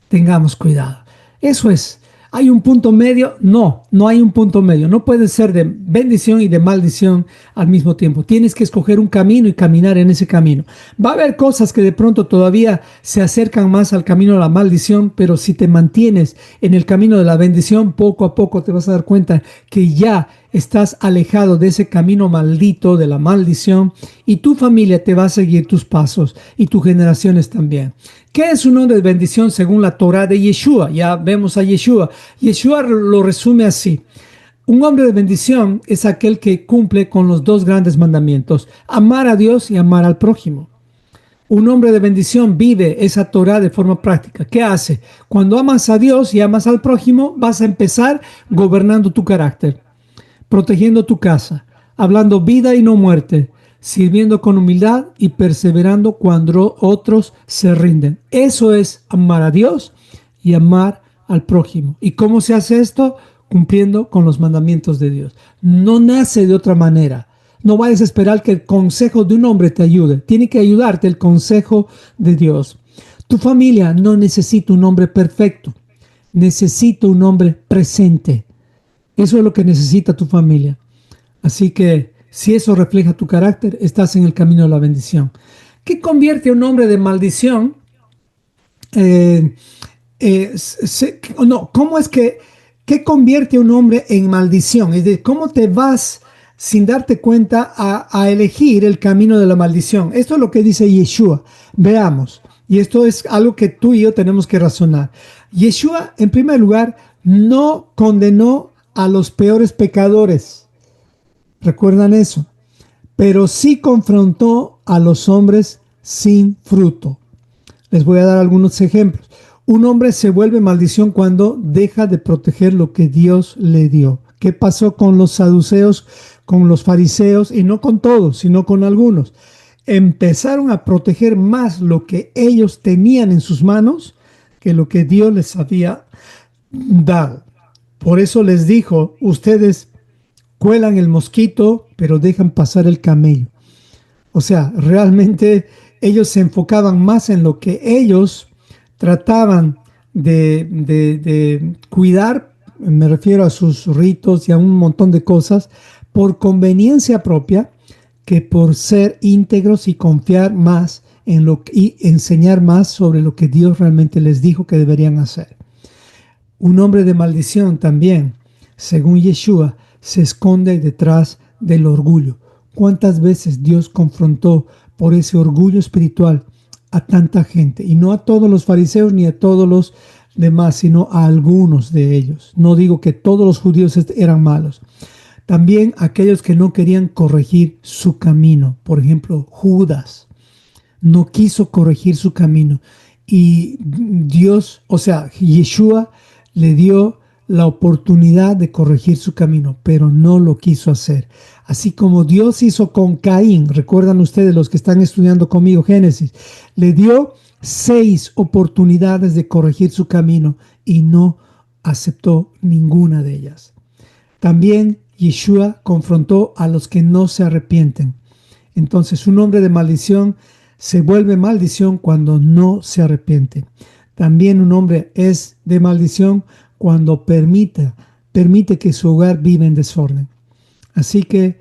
Speaker 1: Tengamos cuidado. Eso es. ¿Hay un punto medio? No, no hay un punto medio. No puede ser de bendición y de maldición al mismo tiempo. Tienes que escoger un camino y caminar en ese camino. Va a haber cosas que de pronto todavía se acercan más al camino de la maldición, pero si te mantienes en el camino de la bendición, poco a poco te vas a dar cuenta que ya estás alejado de ese camino maldito de la maldición y tu familia te va a seguir tus pasos y tus generaciones también. ¿Qué es un hombre de bendición según la Torá de Yeshua? Ya vemos a Yeshua. Yeshua lo resume así. Un hombre de bendición es aquel que cumple con los dos grandes mandamientos, amar a Dios y amar al prójimo. Un hombre de bendición vive esa Torah de forma práctica. ¿Qué hace? Cuando amas a Dios y amas al prójimo, vas a empezar gobernando tu carácter, protegiendo tu casa, hablando vida y no muerte, sirviendo con humildad y perseverando cuando otros se rinden. Eso es amar a Dios y amar al prójimo. ¿Y cómo se hace esto? Cumpliendo con los mandamientos de Dios. No nace de otra manera. No vayas a esperar que el consejo de un hombre te ayude. Tiene que ayudarte el consejo de Dios. Tu familia no necesita un hombre perfecto. Necesita un hombre presente. Eso es lo que necesita tu familia. Así que si eso refleja tu carácter, estás en el camino de la bendición. ¿Qué convierte a un hombre de maldición? ¿Cómo es que qué convierte a un hombre en maldición? Es decir, ¿cómo te vas sin darte cuenta a elegir el camino de la maldición? Esto es lo que dice Yeshua. Veamos. Y esto es algo que tú y yo tenemos que razonar. Yeshua, en primer lugar, no condenó a los peores pecadores. ¿Recuerdan eso? Pero sí confrontó a los hombres sin fruto. Les voy a dar algunos ejemplos. Un hombre se vuelve maldición cuando deja de proteger lo que Dios le dio. ¿Qué pasó con los saduceos, con los fariseos? Y no con todos, sino con algunos. Empezaron a proteger más lo que ellos tenían en sus manos que lo que Dios les había dado. Por eso les dijo, ustedes cuelan el mosquito, pero dejan pasar el camello. O sea, realmente ellos se enfocaban más en lo que ellos trataban de cuidar, me refiero a sus ritos y a un montón de cosas, por conveniencia propia, que por ser íntegros y confiar más en lo que, y enseñar más sobre lo que Dios realmente les dijo que deberían hacer. Un hombre de maldición también, según Yeshua, se esconde detrás del orgullo. ¿Cuántas veces Dios confrontó por ese orgullo espiritual a tanta gente? Y no a todos los fariseos ni a todos los demás, sino a algunos de ellos. No digo que todos los judíos eran malos. También aquellos que no querían corregir su camino. Por ejemplo, Judas no quiso corregir su camino. Y Dios, o sea, Yeshua le dio la oportunidad de corregir su camino, pero no lo quiso hacer. Así como Dios hizo con Caín, recuerdan ustedes los que están estudiando conmigo Génesis, le dio 6 oportunidades de corregir su camino y no aceptó ninguna de ellas. También Yeshua confrontó a los que no se arrepienten. Entonces un hombre de maldición se vuelve maldición cuando no se arrepiente. También un hombre es de maldición cuando permite que su hogar viva en desorden. Así que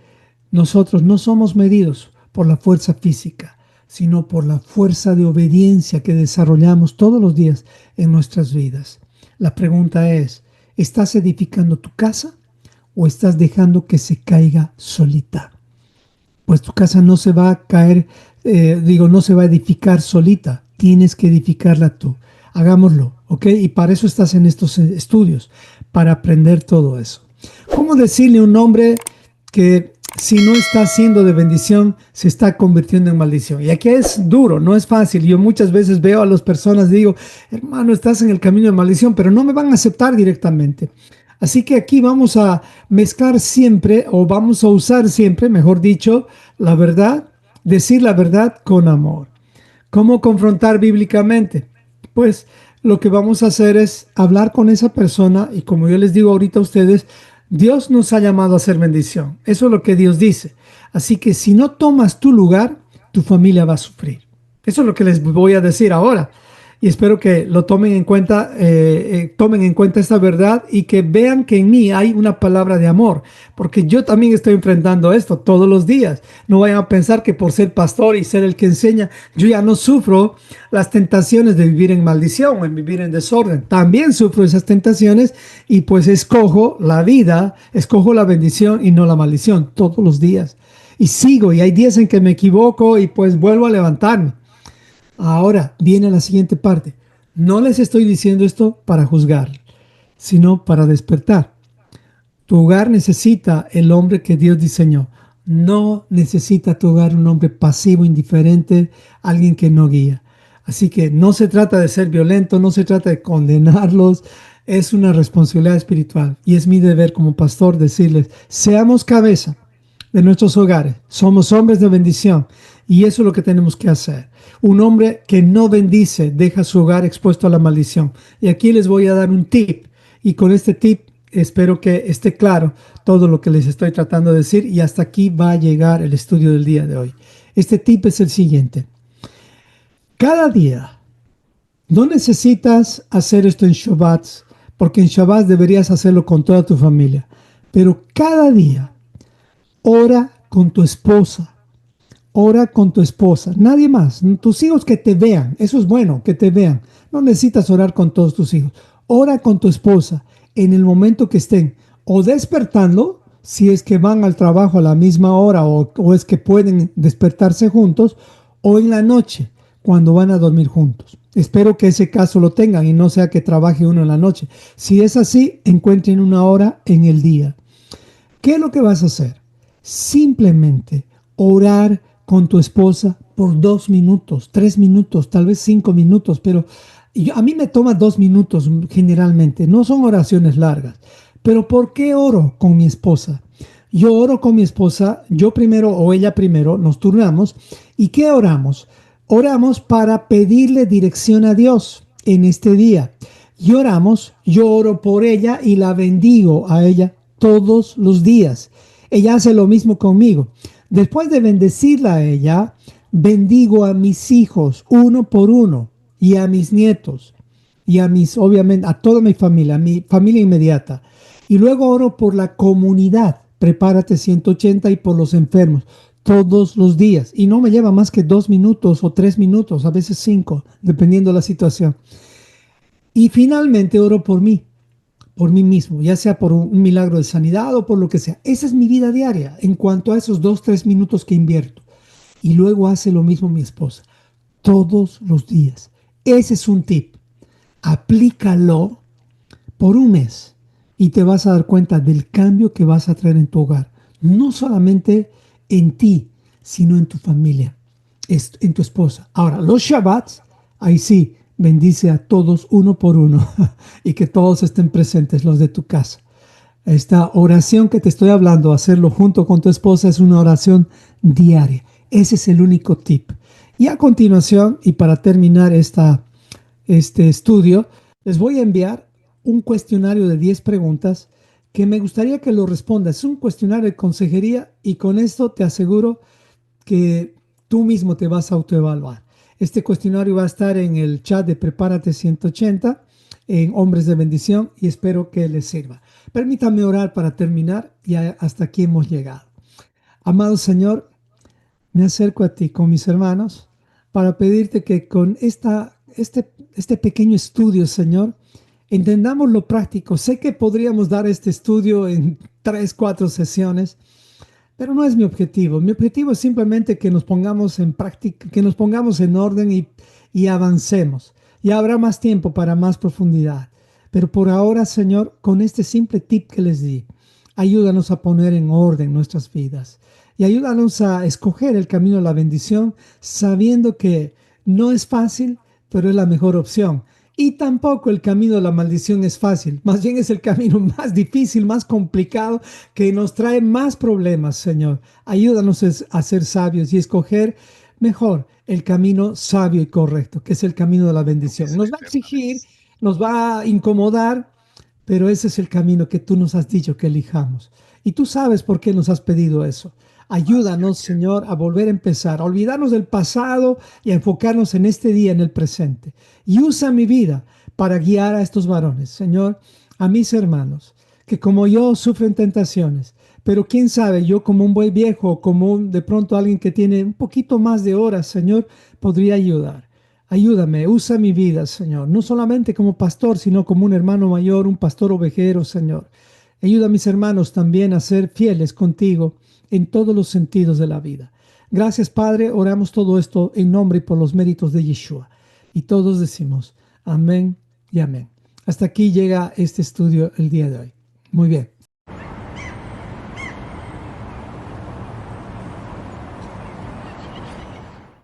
Speaker 1: nosotros no somos medidos por la fuerza física, sino por la fuerza de obediencia que desarrollamos todos los días en nuestras vidas. La pregunta es, ¿estás edificando tu casa o estás dejando que se caiga solita? Pues tu casa no se va a caer, no se va a edificar solita. Tienes que edificarla tú. Hagámoslo, ¿ok? Y para eso estás en estos estudios, para aprender todo eso. ¿Cómo decirle a un hombre que si no está siendo de bendición, se está convirtiendo en maldición? Y aquí es duro, no es fácil. Yo muchas veces veo a las personas y digo, hermano, estás en el camino de maldición, pero no me van a aceptar directamente. Así que aquí vamos a mezclar siempre, o vamos a usar siempre, mejor dicho, la verdad, decir la verdad con amor. ¿Cómo confrontar bíblicamente? Pues lo que vamos a hacer es hablar con esa persona y como yo les digo ahorita a ustedes, Dios nos ha llamado a hacer bendición. Eso es lo que Dios dice. Así que si no tomas tu lugar, tu familia va a sufrir. Eso es lo que les voy a decir ahora. Y espero que lo tomen en cuenta esta verdad y que vean que en mí hay una palabra de amor, porque yo también estoy enfrentando esto todos los días. No vayan a pensar que por ser pastor y ser el que enseña, yo ya no sufro las tentaciones de vivir en maldición o en vivir en desorden. También sufro esas tentaciones y pues escojo la vida, escojo la bendición y no la maldición todos los días. Y sigo, y hay días en que me equivoco y pues vuelvo a levantarme. Ahora viene la siguiente parte. No les estoy diciendo esto para juzgar, sino para despertar. Tu hogar necesita el hombre que Dios diseñó. No necesita tu hogar un hombre pasivo, indiferente, alguien que no guía. Así que no se trata de ser violento, no se trata de condenarlos, es una responsabilidad espiritual. Y es mi deber como pastor decirles, seamos cabeza de nuestros hogares, somos hombres de bendición y eso es lo que tenemos que hacer. Un hombre que no bendice deja su hogar expuesto a la maldición. Y aquí les voy a dar un tip y con este tip espero que esté claro todo lo que les estoy tratando de decir y hasta aquí va a llegar el estudio del día de hoy. Este tip es el siguiente. Cada día, no necesitas hacer esto en Shabbat, porque en Shabbat deberías hacerlo con toda tu familia, pero cada día ora con tu esposa. Ora con tu esposa, nadie más. Tus hijos que te vean, eso es bueno, que te vean. No necesitas orar con todos tus hijos. Ora con tu esposa en el momento que estén o despertando, si es que van al trabajo a la misma hora o es que pueden despertarse juntos, o en la noche cuando van a dormir juntos. Espero que ese caso lo tengan y no sea que trabaje uno en la noche. Si es así, encuentren una hora en el día. ¿Qué es lo que vas a hacer? Simplemente orar con tu esposa por 2 minutos, 3 minutos, tal vez 5 minutos, pero a mí me toma 2 minutos generalmente, no son oraciones largas. Pero ¿por qué oro con mi esposa? Yo oro con mi esposa, yo primero o ella primero, nos turnamos. ¿Y qué oramos? Oramos para pedirle dirección a Dios en este día. Y oramos, yo oro por ella y la bendigo a ella todos los días. Ella hace lo mismo conmigo. Después de bendecirla a ella, bendigo a mis hijos uno por uno y a mis nietos y obviamente, a toda mi familia, a mi familia inmediata. Y luego oro por la comunidad, Prepárate 180 y por los enfermos todos los días. Y no me lleva más que 2 minutos o 3 minutos, a veces 5, dependiendo de la situación. Y finalmente oro por mí mismo, ya sea por un milagro de sanidad o por lo que sea. Esa es mi vida diaria en cuanto a esos 2, 3 minutos que invierto. Y luego hace lo mismo mi esposa, todos los días. Ese es un tip. Aplícalo por un mes y te vas a dar cuenta del cambio que vas a traer en tu hogar. No solamente en ti, sino en tu familia, en tu esposa. Ahora, los Shabbats, ahí sí, bendice a todos uno por uno y que todos estén presentes, los de tu casa. Esta oración que te estoy hablando, hacerlo junto con tu esposa, es una oración diaria. Ese es el único tip. Y a continuación, y para terminar este estudio, les voy a enviar un cuestionario de 10 preguntas que me gustaría que lo respondas. Es un cuestionario de consejería y con esto te aseguro que tú mismo te vas a autoevaluar. Este cuestionario va a estar en el chat de Prepárate 180 en Hombres de Bendición y espero que les sirva. Permítame orar para terminar y hasta aquí hemos llegado. Amado Señor, me acerco a ti con mis hermanos para pedirte que con este pequeño estudio, Señor, entendamos lo práctico. Sé que podríamos dar este estudio en 3, 4 sesiones, pero no es mi objetivo. Mi objetivo es simplemente que nos pongamos en práctica, que nos pongamos en orden y avancemos. Y habrá más tiempo para más profundidad. Pero por ahora, Señor, con este simple tip que les di, ayúdanos a poner en orden nuestras vidas. Y ayúdanos a escoger el camino de la bendición, sabiendo que no es fácil, pero es la mejor opción. Y tampoco el camino de la maldición es fácil, más bien es el camino más difícil, más complicado, que nos trae más problemas, Señor. Ayúdanos a ser sabios y escoger mejor el camino sabio y correcto, que es el camino de la bendición. Nos va a exigir, nos va a incomodar, pero ese es el camino que tú nos has dicho que elijamos. Y tú sabes por qué nos has pedido eso. Ayúdanos, Señor, a volver a empezar, a olvidarnos del pasado y a enfocarnos en este día, en el presente. Y usa mi vida para guiar a estos varones, Señor, a mis hermanos, que como yo sufren tentaciones, pero quién sabe, yo como un buen viejo, como de pronto alguien que tiene un poquito más de horas, Señor, podría ayudar. Ayúdame, usa mi vida, Señor, no solamente como pastor, sino como un hermano mayor, un pastor ovejero, Señor. Ayuda a mis hermanos también a ser fieles contigo en todos los sentidos de la vida. Gracias, Padre. Oramos todo esto en nombre y por los méritos de Yeshua. Y todos decimos amén y amén. Hasta aquí llega este estudio el día de hoy. Muy bien.